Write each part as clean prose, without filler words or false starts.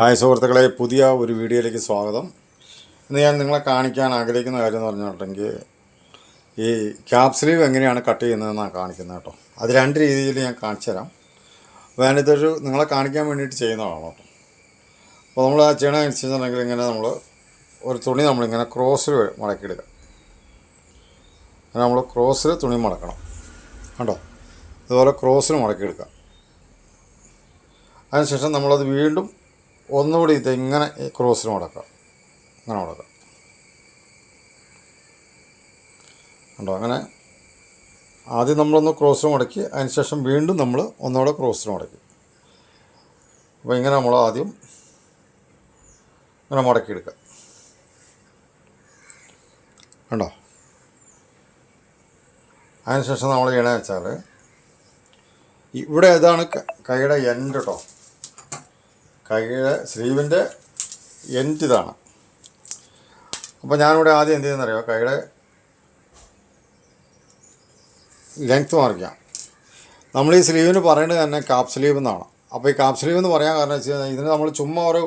Hi സുഹൃത്തുക്കളെ, പുതിയ ഒരു വീഡിയോയിലേക്ക് സ്വാഗതം. ഇന്ന് ഞാൻ നിങ്ങളെ കാണിക്കാൻ ആഗ്രഹിക്കുന്ന കാര്യം എന്ന് പറഞ്ഞിട്ടുണ്ടെങ്കിൽ ഈ ക്യാപ് സ്ലീവ് എങ്ങനെയാണ് കട്ട് ചെയ്യുന്നതെന്നാണ് കാണിക്കുന്നത് കേട്ടോ. അത് രണ്ട് രീതിയിൽ ഞാൻ കാണിച്ചു തരാം. അപ്പോൾ ഞാനിതൊരു നിങ്ങളെ കാണിക്കാൻ വേണ്ടിയിട്ട് ചെയ്യുന്നതാണ് കേട്ടോ. അപ്പോൾ നമ്മൾ ആ ചെയ്യണമെന്നുവെച്ചിട്ടുണ്ടെങ്കിൽ ഇങ്ങനെ നമ്മൾ ഒരു തുണി നമ്മളിങ്ങനെ ക്രോസിൽ മടക്കിയെടുക്കുക. അങ്ങനെ നമ്മൾ ക്രോസിൽ തുണി മടക്കണം കേട്ടോ. അതുപോലെ ക്രോസിൽ മടക്കിയെടുക്കുക. അതിനുശേഷം നമ്മളത് വീണ്ടും ഒന്നുകൂടി ഇതിങ്ങനെ ക്രോസിൽ മടക്കാം. അങ്ങനെ മടക്കാം കണ്ടോ. അങ്ങനെ ആദ്യം നമ്മളൊന്ന് ക്രോസിൽ മടക്കി അതിനുശേഷം വീണ്ടും നമ്മൾ ഒന്നുകൂടെ ക്രോസിൽ മടക്കി. അപ്പോൾ ഇങ്ങനെ നമ്മൾ ആദ്യം ഇങ്ങനെ മടക്കിയെടുക്കുക കണ്ടോ. അതിനുശേഷം നമ്മൾ ചെയ്യണമെന്ന് വെച്ചാൽ ഇവിടെ ഇതാണ് കൈയുടെ എൻഡ് കേട്ടോ. കൈയുടെ സ്ലീവിൻ്റെ എൻഡ് ഇതാണ്. അപ്പോൾ ഞാനിവിടെ ആദ്യം എന്ത് ചെയ്യുന്നറിയോ, കൈയുടെ ലെങ്ത്ത് മാറിക്കാം. നമ്മൾ ഈ സ്ലീവിന് പറയുന്നത് തന്നെ കാപ്പ് സ്ലീവ് എന്നാണ്. അപ്പോൾ ഈ കാപ്പ് സ്ലീവ് എന്ന് പറയാൻ കാരണം വെച്ച് കഴിഞ്ഞാൽ ഇതിന് നമ്മൾ ചുമ്മാ ഒരു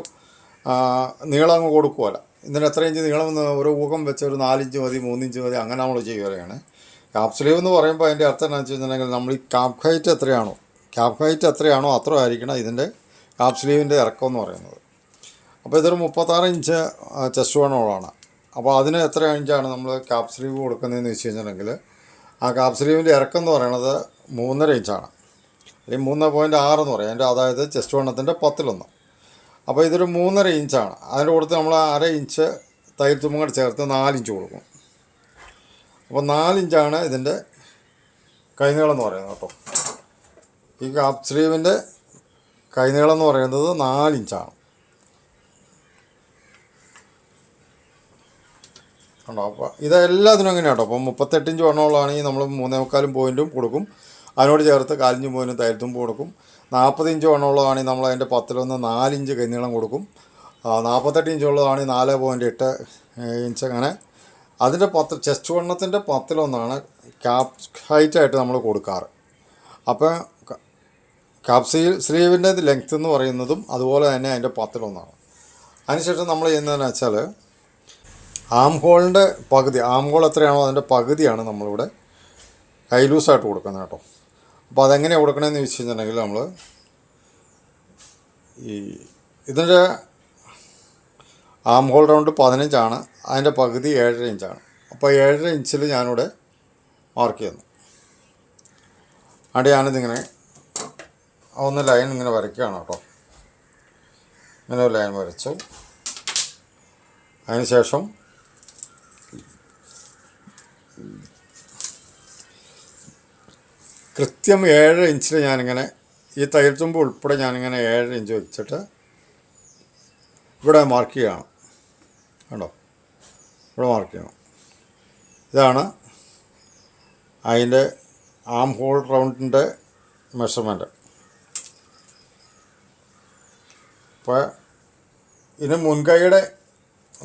നീളം അങ്ങ് കൊടുക്കുമല്ല. ഇതിന് എത്ര ഇഞ്ച് നീളം ഒരു ഊഹം വെച്ച് ഒരു 4 ഇഞ്ച് മതി, 3 ഇഞ്ച് മതി, അങ്ങനെ നമ്മൾ ചെയ്യുകയാണ്. കാപ്പ് സ്ലീവ് എന്ന് പറയുമ്പോൾ അതിൻ്റെ അർത്ഥം എന്താണെന്ന് വെച്ച് കഴിഞ്ഞിട്ടുണ്ടെങ്കിൽ നമ്മൾ ഈ കാപ്പ് ഹൈറ്റ് എത്രയാണോ അത്ര ആയിരിക്കണം ഇതിൻ്റെ കാപ്പ് സ്ലീവിൻ്റെ ഇറക്കം എന്ന് പറയുന്നത്. അപ്പോൾ ഇതൊരു 36 ഇഞ്ച് ചെസ്റ്റ് വണ്ണോളാണ്. അപ്പോൾ അതിന് എത്ര ഇഞ്ചാണ് നമ്മൾ കാപ്പ് സ്ലീവ് കൊടുക്കുന്നതെന്ന് വെച്ച് കഴിഞ്ഞിട്ടുണ്ടെങ്കിൽ ആ കാപ്പ് സ്ലീവിൻ്റെ ഇറക്കം എന്ന് പറയുന്നത് 3.5 ഇഞ്ചാണ്, അല്ലെങ്കിൽ 3.6 എന്ന് പറയും. അതിൻ്റെ അതായത് ചെസ്റ്റ് വണ്ണത്തിൻ്റെ 10-1. അപ്പോൾ ഇതൊരു 3.5 ഇഞ്ചാണ്. അതിൻ്റെ കൊടുത്ത് നമ്മൾ 1/2 ഇഞ്ച് തയ്യൽ തുമ്പും കൂടെ ചേർത്ത് 4 ഇഞ്ച് കൊടുക്കും. അപ്പോൾ 4 ഇഞ്ചാണ് ഇതിൻ്റെ കൈനീളം എന്ന് പറയുന്നത് കേട്ടോ. ഈ കാപ്പ് സ്ലീവിൻ്റെ കൈനീളം എന്ന് പറയുന്നത് 4 ഇഞ്ചാണ് കണ്ടോ. അപ്പോൾ ഇതെല്ലാത്തിനും അങ്ങനെയാണ് കേട്ടോ. അപ്പം 38 ഇഞ്ച് വണ്ണമുള്ളതാണെങ്കിൽ നമ്മൾ 3.25 പോയിൻറ്റും കൊടുക്കും. അതിനോട് ചേർത്ത് 1/4 ഇഞ്ച് പോയിൻറ്റും തയ്യൽത്തുമ്പ് കൊടുക്കും. 40 ഇഞ്ച് വണ്ണമുള്ളതാണെങ്കിൽ നമ്മൾ അതിൻ്റെ 10-1 4 ഇഞ്ച് കൈനീളം കൊടുക്കും. 48 ഇഞ്ച് ഉള്ളതാണെങ്കിൽ 4.8 ഇഞ്ച്. അങ്ങനെ അതിൻ്റെ ചെസ്റ്റ് വണ്ണത്തിൻ്റെ 10-1 ക്യാപ് ഹൈറ്റായിട്ട് നമ്മൾ കൊടുക്കാറ്. അപ്പോൾ കാപ്പ് സ്ലീവിൻ്റെ ലെങ്ത്ത് എന്ന് പറയുന്നതും അതുപോലെ തന്നെ അതിൻ്റെ 10-1. അതിനുശേഷം നമ്മൾ ചെയ്യുന്നതെന്ന് വെച്ചാൽ ആം ഹോളിൻ്റെ പകുതി, ആം ഹോൾ എത്രയാണോ അതിൻ്റെ പകുതിയാണ് നമ്മളിവിടെ കൈ ലൂസായിട്ട് കൊടുക്കുന്നത് കേട്ടോ. അപ്പോൾ അതെങ്ങനെയാണ് കൊടുക്കണമെന്ന് വെച്ച് കഴിഞ്ഞിട്ടുണ്ടെങ്കിൽ നമ്മൾ ഇതിൻ്റെ ആം ഹോൾ റൗണ്ട് 15 അതിൻ്റെ പകുതി 7.5 ഇഞ്ചാണ്. അപ്പോൾ 7.5 ഇഞ്ചിൽ ഞാനിവിടെ മാർക്ക് ചെയ്യുന്നു. അവിടെ ഞാനിതിങ്ങനെ ഒന്ന് ലൈൻ ഇങ്ങനെ വരയ്ക്കുകയാണ് കേട്ടോ. ഇങ്ങനെ ഒരു ലൈൻ വരച്ചു. അതിനുശേഷം കൃത്യം 7 ഇഞ്ചിൽ ഞാനിങ്ങനെ ഈ തയ്യൽ തുമ്പ് ഉൾപ്പെടെ ഞാനിങ്ങനെ 7 ഇഞ്ച് വെച്ചിട്ട് ഇവിടെ മാർക്ക് ചെയ്യുകയാണ് കേട്ടോ. ഇവിടെ മാർക്ക് ചെയ്യണം. ഇതാണ് അതിൻ്റെ ആം ഹോൾ റൗണ്ടിൻ്റെ മെഷർമെൻറ്റ്. അപ്പോൾ ഇതിന് മുൻകൈയുടെ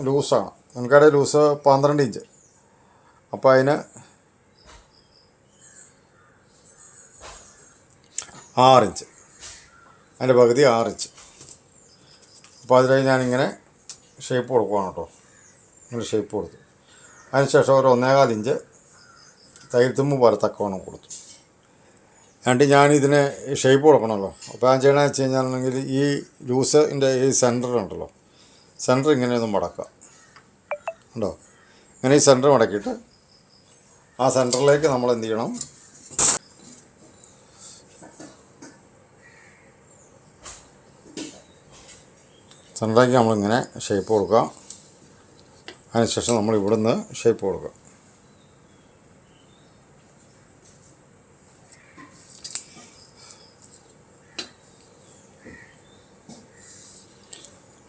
ലൂസാണ്. മുൻകൈയുടെ ലൂസ് 12 ഇഞ്ച്. അപ്പോൾ അതിന് 6 ഇഞ്ച്, അതിൻ്റെ പകുതി 6 ഇഞ്ച്. അപ്പോൾ അതിൽ ഞാനിങ്ങനെ ഷേപ്പ് കൊടുക്കുകയാണ് കേട്ടോ. ഇങ്ങനെ ഷേപ്പ് കൊടുത്തു. അതിനുശേഷം ഒരു 1.25 ഇഞ്ച് തയ്യൽത്തുമ്പ് വരത്തക്കവണ്ണം കൊടുത്തു. എന്നിട്ട് ഞാനിതിന് ഷേപ്പ് കൊടുക്കണമല്ലോ. അപ്പോൾ ഞാൻ ചെയ്യണമെന്ന് വെച്ച് കഴിഞ്ഞാൽ ഈ ലൂസിൻ്റെ ഈ സെൻറ്റർ ഉണ്ടല്ലോ, സെൻറ്റർ ഇങ്ങനെ ഒന്ന് മടക്കുക ഉണ്ടോ. ഇങ്ങനെ ഈ സെൻറ്റർ മടക്കിയിട്ട് ആ സെൻറ്ററിലേക്ക് നമ്മൾ എന്ത് ചെയ്യണം, സെൻറ്ററിലേക്ക് നമ്മളിങ്ങനെ ഷേപ്പ് കൊടുക്കുക. അതിനുശേഷം നമ്മൾ ഇവിടുന്ന് ഷേപ്പ് കൊടുക്കുക.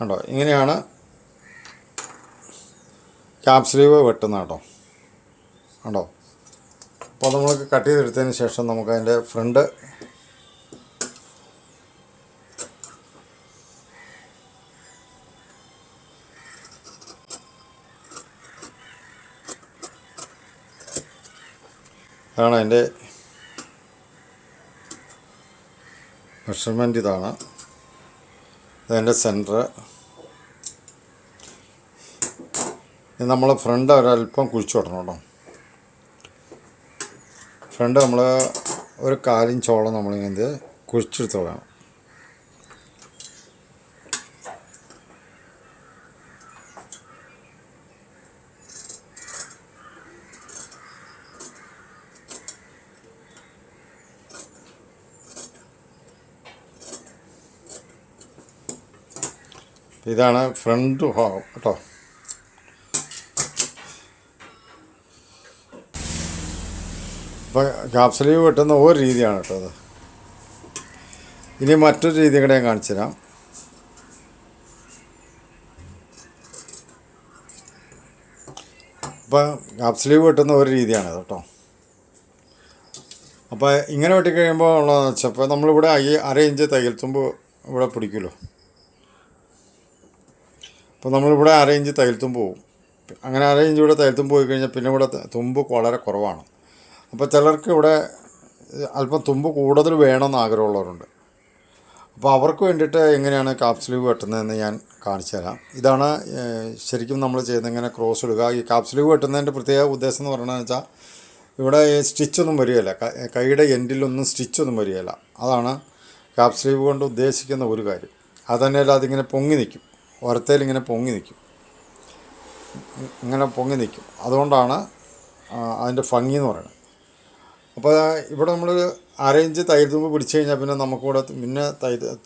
കണ്ടോ, ഇങ്ങനെയാണ് ക്യാപ് സ്ലീവ് വെട്ടുന്നത് കേട്ടോ. കണ്ടോ. അപ്പോൾ നമ്മൾ കട്ട് ചെയ്തെടുത്തതിന് ശേഷം നമുക്കതിൻ്റെ ഫ്രണ്ട് ഇതാണ് അതിൻ്റെ മെഷർമെൻറ്റ്. ഇതാണ് അതിൻ്റെ സെൻറ്റർ. നമ്മൾ ഫ്രണ്ട് ഒരല്പം കുഴിച്ചു വിടണം കേട്ടോ. ഫ്രണ്ട് നമ്മൾ ഒരു 1/4 ഇഞ്ചോളം നമ്മളിങ്ങനെ കുഴിച്ചെടുത്ത് വേണം. ഇതാണ് ഫ്രണ്ട് ഭാഗം കേട്ടോ. അപ്പോൾ ക്യാപ് സ്ലീവ് വെട്ടുന്ന ഒരു രീതിയാണ് കേട്ടോ അത്. ഇനി മറ്റൊരു രീതി കൂടെ ഞാൻ കാണിച്ചു തരാം. അപ്പോൾ ക്യാപ് സ്ലീവ് വെട്ടുന്ന ഒരു രീതിയാണ് കേട്ടോ. അപ്പോൾ ഇങ്ങനെ വെട്ടിക്കഴിയുമ്പോൾ ഉള്ളതെന്ന് വെച്ചാൽ ഇപ്പോൾ നമ്മളിവിടെ 1/2 ഇഞ്ച് തയ്യൽ തുമ്പ് ഇവിടെ പിടിക്കുമല്ലോ. അപ്പോൾ നമ്മളിവിടെ 1/2 ഇഞ്ച് തയ്യൽ തുമ്പ് പോകും. അങ്ങനെ 1/2 ഇഞ്ച് ഇവിടെ തയ്യൽ തുമ്പ് പോയി കഴിഞ്ഞാൽ പിന്നെ ഇവിടെ തുമ്പ് വളരെ കുറവാണ്. അപ്പോൾ ചിലർക്ക് ഇവിടെ അല്പം തുമ്പ് കൂടുതൽ വേണമെന്ന് ആഗ്രഹമുള്ളവരുണ്ട്. അപ്പോൾ അവർക്ക് വേണ്ടിയിട്ട് എങ്ങനെയാണ് ക്യാപ് സ്ലീവ് വെട്ടുന്നതെന്ന് ഞാൻ കാണിച്ചു തരാം. ഇതാണ് ശരിക്കും നമ്മൾ ചെയ്യുന്നത്. ഇങ്ങനെ ക്രോസ് ഇടുക. ഈ ക്യാപ് സ്ലീവ് വെട്ടുന്നതിൻ്റെ പ്രത്യേക ഉദ്ദേശം എന്ന് പറയുന്നത് വെച്ചാൽ ഇവിടെ സ്റ്റിച്ചൊന്നും വരികയില്ല, കൈയുടെ എൻഡിലൊന്നും സ്റ്റിച്ചൊന്നും വരികയില്ല. അതാണ് ക്യാപ് സ്ലീവ് കൊണ്ട് ഉദ്ദേശിക്കുന്ന ഒരു കാര്യം. അത് തന്നെയല്ല, അതിങ്ങനെ പൊങ്ങി നിൽക്കും, ഒരത്തേലിങ്ങനെ പൊങ്ങി നിൽക്കും, ഇങ്ങനെ പൊങ്ങി നിൽക്കും. അതുകൊണ്ടാണ് അതിൻ്റെ ഭംഗി എന്ന് പറയുന്നത്. അപ്പോൾ ഇവിടെ നമ്മൾ 1/2 ഇഞ്ച് തയ്യൽ തുമ്പ് പിടിച്ചു കഴിഞ്ഞാൽ പിന്നെ നമുക്കിവിടെ പിന്നെ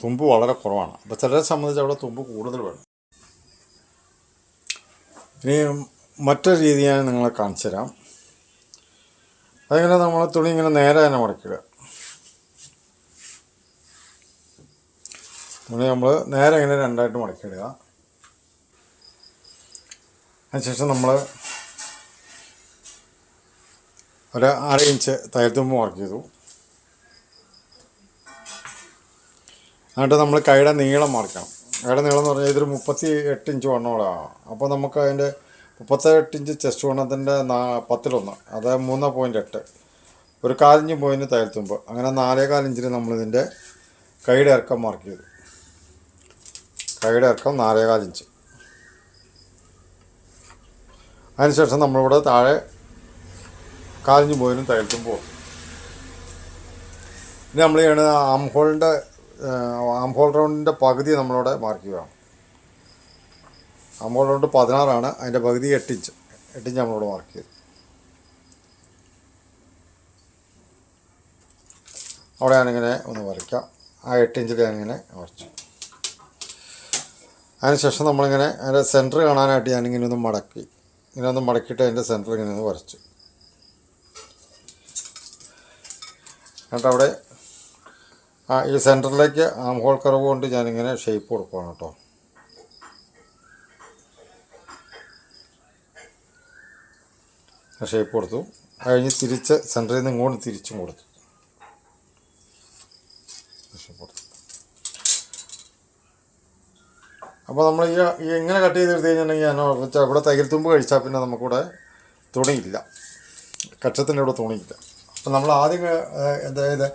തുമ്പ് വളരെ കുറവാണ്. അപ്പോൾ ചിലരെ സംബന്ധിച്ച് അവിടെ തുമ്പ് കൂടുതൽ വേണം. ഇനി മറ്റൊരു രീതി ഞാൻ നിങ്ങളെ കാണിച്ചു തരാം. അതിങ്ങനെ നമ്മൾ തുണി ഇങ്ങനെ നേരെ തന്നെ മടക്കിടുക. തുണി നമ്മൾ നേരെ ഇങ്ങനെ രണ്ടായിട്ട് മടക്കിയിടുക. അതിനുശേഷം നമ്മൾ ഒരു 1/2 ഇഞ്ച് തയ്യൽ തുമ്പ് മാർക്ക് ചെയ്തു. എന്നിട്ട് നമ്മൾ കൈയുടെ നീളം മാർക്കണം. കൈയുടെ നീളം എന്ന് പറഞ്ഞാൽ ഇതൊരു 38 ഇഞ്ച് വണ്ണോളാണ്. അപ്പോൾ നമുക്ക് അതിൻ്റെ 38 ഇഞ്ച് ചെസ്റ്റ് വണ്ണത്തിൻ്റെ 10/1, അത് 3.8, ഒരു 1/4 ഇഞ്ച് പോയിന് തയ്യൽ തുമ്പ്, അങ്ങനെ 4.25 ഇഞ്ചിന് നമ്മളിതിൻ്റെ കൈയുടെ ഇറക്കം മാർക്ക് ചെയ്തു. കൈയുടെ ഇറക്കം 4.25 ഇഞ്ച്. അതിനുശേഷം നമ്മളിവിടെ താഴെ 1/4 ഇഞ്ച് പോയിനും തയ്യൽ തുമ്പ് പോകും. ഇനി നമ്മൾ ചെയ്യണത് ആം ഹോൾ റൗണ്ടിൻ്റെ പകുതി നമ്മളിവിടെ മാർക്ക് ചെയ്യുകയാണ്. ആം ഹോൾ റൗണ്ട് 16 അതിൻ്റെ പകുതി 8 ഇഞ്ച് നമ്മളിവിടെ മാർക്ക് ചെയ്തു. അവിടെ ഞാനിങ്ങനെ ഒന്ന് വരയ്ക്കാം. ആ 8 ഇഞ്ചിൽ ഞാനിങ്ങനെ വരച്ചു. അതിനുശേഷം നമ്മളിങ്ങനെ അതിൻ്റെ സെൻറ്റർ കാണാനായിട്ട് ഞാനിങ്ങനെ ഒന്ന് മടക്കി, ഇങ്ങനെ ഒന്ന് മടക്കിയിട്ട് അതിൻ്റെ സെൻറ്റർ ഇങ്ങനെ ഒന്ന് വരച്ചു. എന്നിട്ട് അവിടെ ഈ സെൻറ്ററിലേക്ക് ആം ഹോൾ കർവ് കൊണ്ട് ഞാനിങ്ങനെ ഷേപ്പ് കൊടുക്കുകയാണ് കേട്ടോ. ഷേപ്പ് കൊടുത്തു. കഴിഞ്ഞ് തിരിച്ച് സെൻറ്ററിൽ നിന്ന് ഇങ്ങോട്ട് തിരിച്ചും കൊടുത്തു. ഷേപ്പ് കൊടുത്തു. അപ്പോൾ നമ്മൾ ഈ ഇങ്ങനെ കട്ട് ചെയ്തെടുത്ത് കഴിഞ്ഞിട്ടുണ്ടെങ്കിൽ ഞാൻ ഇവിടെ തയ്യൽ തുമ്പ് കഴിച്ചാൽ പിന്നെ നമുക്കിവിടെ തുണിയില്ല, കക്ഷത്തിൻ്റെ ഇവിടെ തുണിയില്ല. അപ്പം നമ്മൾ ആദ്യം അതായത്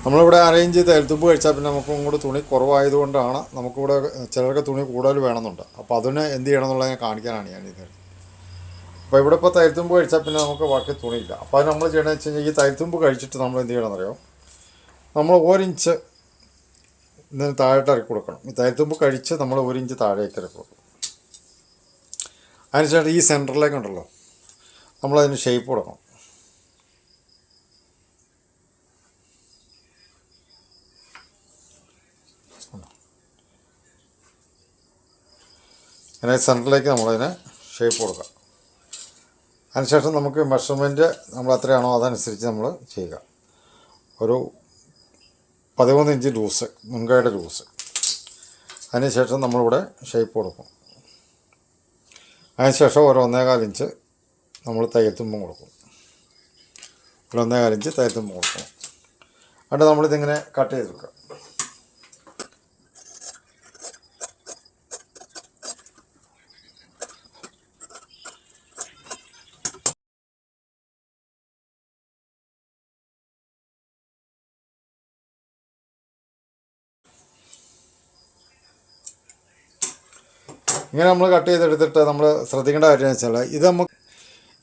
നമ്മളിവിടെ 1/2 ഇഞ്ച് തയ്യൽ തുമ്പ് കഴിച്ചാൽ പിന്നെ നമുക്ക് ഇങ്ങോട്ട് തുണി കുറവായതുകൊണ്ടാണ് നമുക്കിവിടെ ചിലർക്ക് തുണി കൂടുതൽ വേണമെന്നുണ്ട്. അപ്പോൾ അതിന് എന്ത് ചെയ്യണം എന്നുള്ളത് കാണിക്കാനാണ് ഞാനിത്. അപ്പോൾ ഇവിടെ ഇപ്പോൾ തയ്യൽ തുമ്പ് കഴിച്ചാൽ പിന്നെ നമുക്ക് ബാക്കി തുണിയില്ല. അപ്പോൾ അത് നമ്മൾ ചെയ്യണമെന്ന് വെച്ച് കഴിഞ്ഞാൽ ഈ തയ്യൽ തുമ്പ് കഴിച്ചിട്ട് നമ്മൾ എന്ത് ചെയ്യണമെന്നറിയോ, നമ്മൾ 1 ഇഞ്ച് ഇതിന് താഴോട്ട് ഇറക്കി കൊടുക്കണം. ഈ തയ്യൽ തുമ്പ് കഴിച്ച് നമ്മൾ 1 ഇഞ്ച് താഴേക്ക് ഇറക്കി കൊടുക്കണം. അതിനുശേഷം ഈ സെൻറ്ററിലേക്കുണ്ടല്ലോ നമ്മളതിന് ഷേപ്പ് കൊടുക്കണം. അങ്ങനെ സെൻറ്ററിലേക്ക് നമ്മളതിന് ഷേപ്പ് കൊടുക്കുക. അതിനുശേഷം നമുക്ക് മെഷർമെൻറ്റ് നമ്മൾ എത്രയാണോ അതനുസരിച്ച് നമ്മൾ ചെയ്യുക. ഒരു 13 ഇഞ്ച് ലൂസ്, മുൻകൈയുടെ ലൂസ്. അതിനുശേഷം നമ്മളിവിടെ ഷേപ്പ് കൊടുക്കും. അതിനുശേഷം ഒരു 1.25 ഇഞ്ച് നമ്മൾ തയ്യൽ തുമ്പും കൊടുക്കും. ഒരു 1.25 ഇഞ്ച് തയ്യൽ തുമ്പും കൊടുക്കും. എന്നിട്ട് നമ്മളിതിങ്ങനെ കട്ട് ചെയ്തെടുക്കുക. ഇങ്ങനെ നമ്മൾ കട്ട് ചെയ്തെടുത്തിട്ട് നമ്മൾ ശ്രദ്ധിക്കേണ്ട കാര്യം എന്ന് വെച്ചാൽ ഇത് നമുക്ക്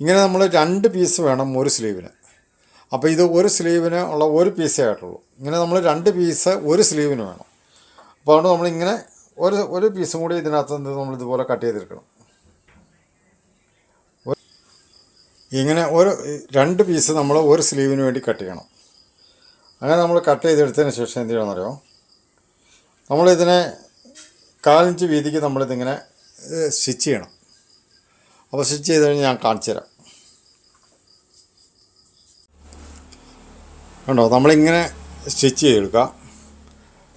ഇങ്ങനെ നമ്മൾ 2 പീസ് വേണം ഒരു സ്ലീവിന്. അപ്പോൾ ഇത് ഒരു സ്ലീവിന് ഉള്ള ഒരു പീസേ ആയിട്ടുള്ളൂ. ഇങ്ങനെ നമ്മൾ 2 പീസ് ഒരു സ്ലീവിന് വേണം. അപ്പോൾ അതുകൊണ്ട് നമ്മളിങ്ങനെ ഒരു പീസും കൂടി ഇതിനകത്ത് നിന്ന് നമ്മൾ ഇതുപോലെ കട്ട് ചെയ്തെടുക്കണം. ഇങ്ങനെ 2 പീസ് നമ്മൾ ഒരു സ്ലീവിന് വേണ്ടി കട്ട് ചെയ്യണം. അങ്ങനെ നമ്മൾ കട്ട് ചെയ്തെടുത്തതിന് ശേഷം എന്ത് ചെയ്യണമെന്നറിയോ, നമ്മളിതിനെ 1/4 ഇഞ്ച് വീതിക്ക് നമ്മളിതിങ്ങനെ സ്റ്റിച്ച് ചെയ്യണം. അപ്പോൾ സ്റ്റിച്ച് ചെയ്ത് കഴിഞ്ഞ് ഞാൻ കാണിച്ചു തരാം. കണ്ടോ, നമ്മളിങ്ങനെ സ്റ്റിച്ച് ചെയ്തെടുക്കുക.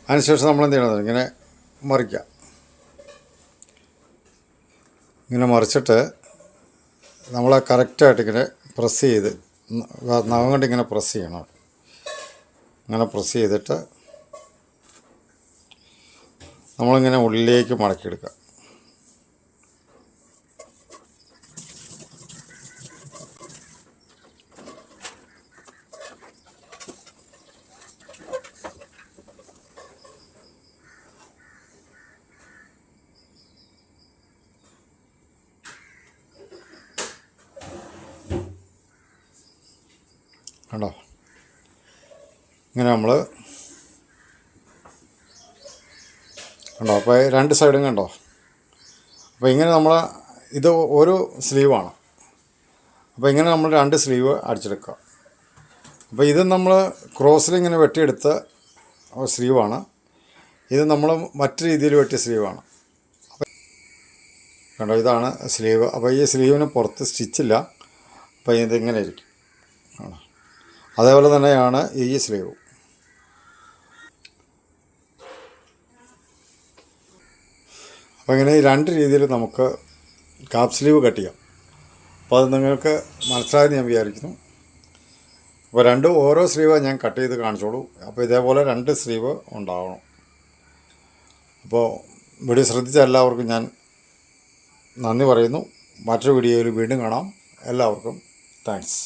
അതിനുശേഷം നമ്മളെന്ത് ചെയ്യണം, ഇങ്ങനെ മറിക്കുക. ഇങ്ങനെ മറിച്ചിട്ട് നമ്മൾ കറക്റ്റായിട്ട് ഇങ്ങനെ പ്രസ് ചെയ്ത് നഖം കൊണ്ട് ഇങ്ങനെ പ്രസ് ചെയ്യണം. ഇങ്ങനെ പ്രസ് ചെയ്തിട്ട് നമ്മളിങ്ങനെ ഉള്ളിലേക്ക് മടക്കിയെടുക്കുക. കണ്ടോ, ഇങ്ങനെ നമ്മൾ കണ്ടോ. അപ്പോൾ 2 സൈഡും കണ്ടോ. അപ്പോൾ ഇങ്ങനെ നമ്മൾ ഇത് ഒരു സ്ലീവാണ്. അപ്പോൾ ഇങ്ങനെ നമ്മൾ 2 സ്ലീവ് അടിച്ചെടുക്കുക. അപ്പോൾ ഇത് നമ്മൾ ക്രോസിൽ ഇങ്ങനെ വെട്ടിയെടുത്ത സ്ലീവാണ്. ഇത് നമ്മൾ മറ്റു രീതിയിൽ വെട്ടിയ സ്ലീവാണ്. കണ്ടോ, ഇതാണ് സ്ലീവ്. അപ്പോൾ ഈ സ്ലീവിന് പുറത്ത് സ്റ്റിച്ചില്ല. അപ്പോൾ ഇതിങ്ങനെ ഇരിക്കും. അതേപോലെ തന്നെയാണ് ഈ സ്ലീവ്. അപ്പോൾ ഇങ്ങനെ ഈ 2 രീതിയിൽ നമുക്ക് കാപ്പ് സ്ലീവ് കട്ട് ചെയ്യാം. അപ്പോൾ അത് നിങ്ങൾക്ക് മനസ്സിലായെന്ന് ഞാൻ വിചാരിക്കുന്നു. അപ്പോൾ ഓരോ സ്ലീവ് ഞാൻ കട്ട് ചെയ്ത് കാണിച്ചോളൂ. അപ്പോൾ ഇതേപോലെ 2 സ്ലീവ് ഉണ്ടാവണം. അപ്പോൾ വീഡിയോ ശ്രദ്ധിച്ച എല്ലാവർക്കും ഞാൻ നന്ദി പറയുന്നു. മറ്റൊരു വീഡിയോയിൽ വീണ്ടും കാണാം. എല്ലാവർക്കും താങ്ക്സ്.